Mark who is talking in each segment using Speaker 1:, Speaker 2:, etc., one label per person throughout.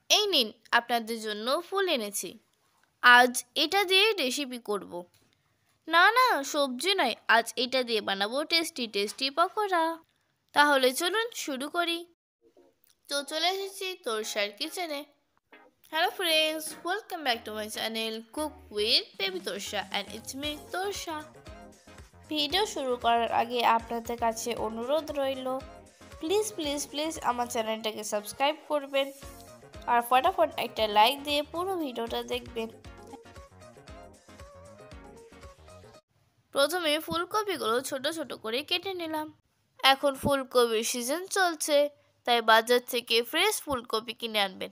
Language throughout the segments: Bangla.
Speaker 1: এই নিন, আপনাদের জন্য ফুল এনেছি। আজ এটা দিয়ে রেসিপি করব। না না, সবজি নয়, আজ এটা দিয়ে বানাবো টেস্টি টেস্টি পকোড়া। তাহলে চলুন শুরু করি। তো চলে এসেছি তোরসার কিচেনে। Hello friends, welcome back to my channel cook with baby Torsa and it's me Torsa. Video শুরু করার আগে আপনাদের কাছে অনুরোধ রইল, প্লিজ প্লিজ প্লিজ আমার চ্যানেলটাকে সাবস্ক্রাইব করবেন আর ফটাফট একটা লাইক দিয়ে পুরো ভিডিওটা দেখবেন। প্রথমে ফুলকপিগুলো ছোট ছোট করে কেটে নিলাম। এখন ফুলকপির সিজন চলছে, তাই বাজার থেকে ফ্রেশ ফুলকপি কিনে আনবেন।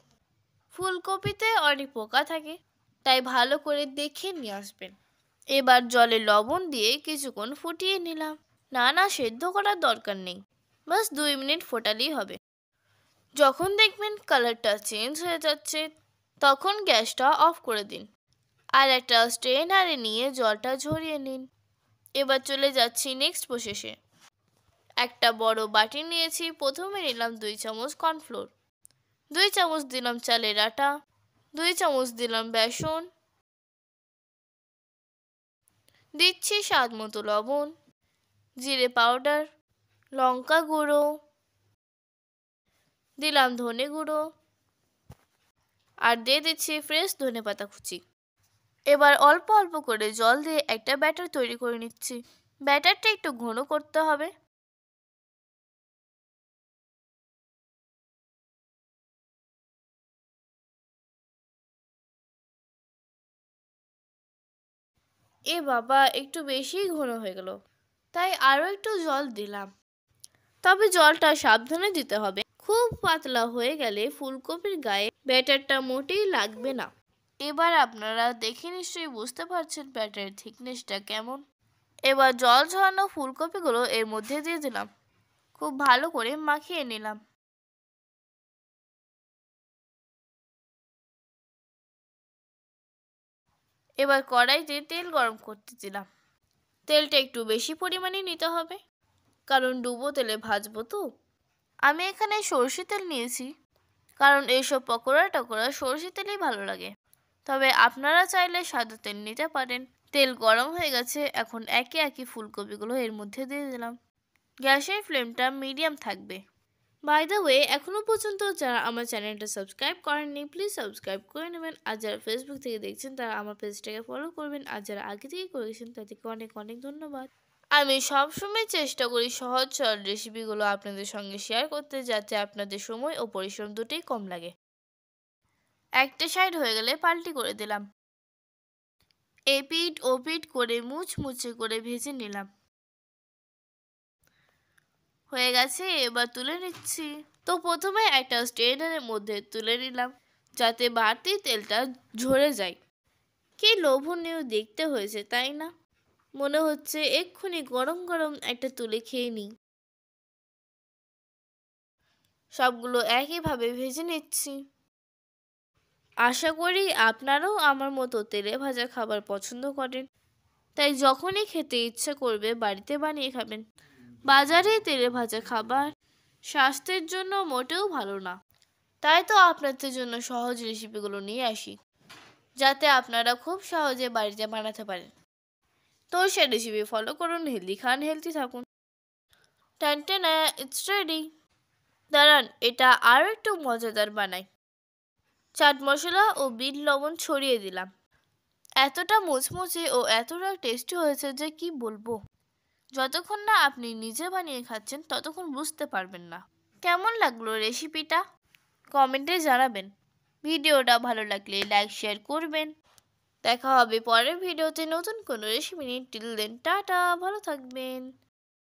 Speaker 1: ফুলকপিতে অনেক পোকা থাকে, তাই ভালো করে দেখে নিয়ে আসবেন। এবার জলে লবণ দিয়ে কিছুক্ষণ ফুটিয়ে নিলাম। না না, সেদ্ধ করার দরকার নেই, বাস 2 মিনিট ফোটালেই হবে। যখন দেখবেন কালারটা চেঞ্জ হয়ে যাচ্ছে, তখন গ্যাসটা অফ করে দিন আর একটা স্ট্রেনারে নিয়ে জলটা ঝরিয়ে নিন। এবার চলে যাচ্ছি নেক্সট প্রসেসে। একটা বড় বাটি নিয়েছি। প্রথমে নিলাম 2 চামচ কর্নফ্লোর, 2 চামচ দিলাম চালের আটা, 2 চামচ দিলাম বেসন, দিচ্ছি স্বাদ মতো লবণ, জিরে পাউডার, লঙ্কা গুঁড়ো, দিলাম ধনে গুঁড়ো আর দিয়ে দিচ্ছি ফ্রেশ ধনেপাতা কুচি। এবার অল্প অল্প করে জল দিয়ে একটা ব্যাটার তৈরি করে নিচ্ছি। ব্যাটারটা একটু ঘন করতে হবে। এ বাবা, একটু বেশিই ঘন হয়ে গেল, তাই আরও একটু জল দিলাম। তবে জলটা সাবধানে দিতে হবে, খুব পাতলা হয়ে গেলে ফুলকপির গায়ে ব্যাটারটা মোটেই লাগবে না। এবার আপনারা দেখে নিশ্চয়ই বুঝতে পারছেন ব্যাটারের থিকনেসটা কেমন। এবার জল ঝরানো ফুলকপিগুলো এর মধ্যে দিয়ে দিলাম, খুব ভালো করে মাখিয়ে নিলাম। এবার কড়াইতে তেল গরম করতে দিলাম। তেলটা একটু বেশি পরিমাণে নিতে হবে, কারণ ডুবো তেলে ভাজবো তো। আমি এখানে সরষে তেল নিয়েছি, কারণ এইসব পকোড়া টকোড়া সরষে তেলেই ভালো লাগে। তবে আপনারা চাইলে সাদা তেল নিতে পারেন। তেল গরম হয়ে গেছে, এখন একে একে ফুলকপিগুলো এর মধ্যে দিয়ে দিলাম। গ্যাসের ফ্লেমটা মিডিয়াম থাকবে। বাই দ্য ওয়ে, এখনও পর্যন্ত যারা আমার চ্যানেলটা সাবস্ক্রাইব করেননি, প্লিজ সাবস্ক্রাইব করে নেবেন। আর যারা ফেসবুক থেকে দেখছেন তারা আমার পেজটাকে ফলো করবেন। আর যারা আগে থেকে করেছেন তাদেরকে অনেক অনেক ধন্যবাদ। আমি সবসময় চেষ্টা করি সহজ সরল রেসিপিগুলো আপনাদের সঙ্গে শেয়ার করতে, যাতে আপনাদের সময় ও পরিশ্রম দুটোই কম লাগে। একটা সাইড হয়ে গেলে পাল্টি করে দিলাম। এপিট ওপিট করে মুচমুচে করে ভেজে নিলাম। হয়ে গেছে, এবার তুলে নিচ্ছি। তো প্রথমে একটা স্ট্রেনারের মধ্যে তুলে নিলাম, যাতে বাড়তি তেলটা ঝরে যায়। কি লোভনীয় দেখতে হয়েছে, তাই না? মনে হচ্ছে এক্ষুনি গরম গরম একটা তুলে খেয়ে নিই। সবগুলো একইভাবে ভেজে নিচ্ছি। আশা করি আপনারাও আমার মতো তেলে ভাজা খাবার পছন্দ করেন, তাই যখনই খেতে ইচ্ছে করবে বাড়িতে বানিয়ে খাবেন। বাজারে তেলে ভাজা খাবার স্বাস্থ্যের জন্য মোটেও ভালো না। তাই তো আপনাদের জন্য সহজ রেসিপিগুলো নিয়ে আসি, যাতে আপনারা খুব সহজে বাড়িতে বানাতে পারেন। তো সে রেসিপি ফলো করুন, হেলদি খান, হেলদি থাকুন। টানটানা, ইটস রেডি। দাঁড়ান, এটা আরও একটু মজাদার বানাই। চাট মশলা ও বিট লবণ ছড়িয়ে দিলাম। এতটা মুচমুচে ও এতটা টেস্টি হয়েছে যে কি বলবো। যতক্ষণ না আপনি নিজে বানিয়ে খাচ্ছেন ততক্ষণ বুঝতে পারবেন না। কেমন লাগলো রেসিপিটা? কমেন্টে জানাবেন। ভিডিওটা ভালো লাগলে লাইক শেয়ার করবেন। দেখা হবে পরের ভিডিওতে নতুন কোনো রেসিপি নিয়ে। টিল দেন, টাটা, ভালো থাকবেন।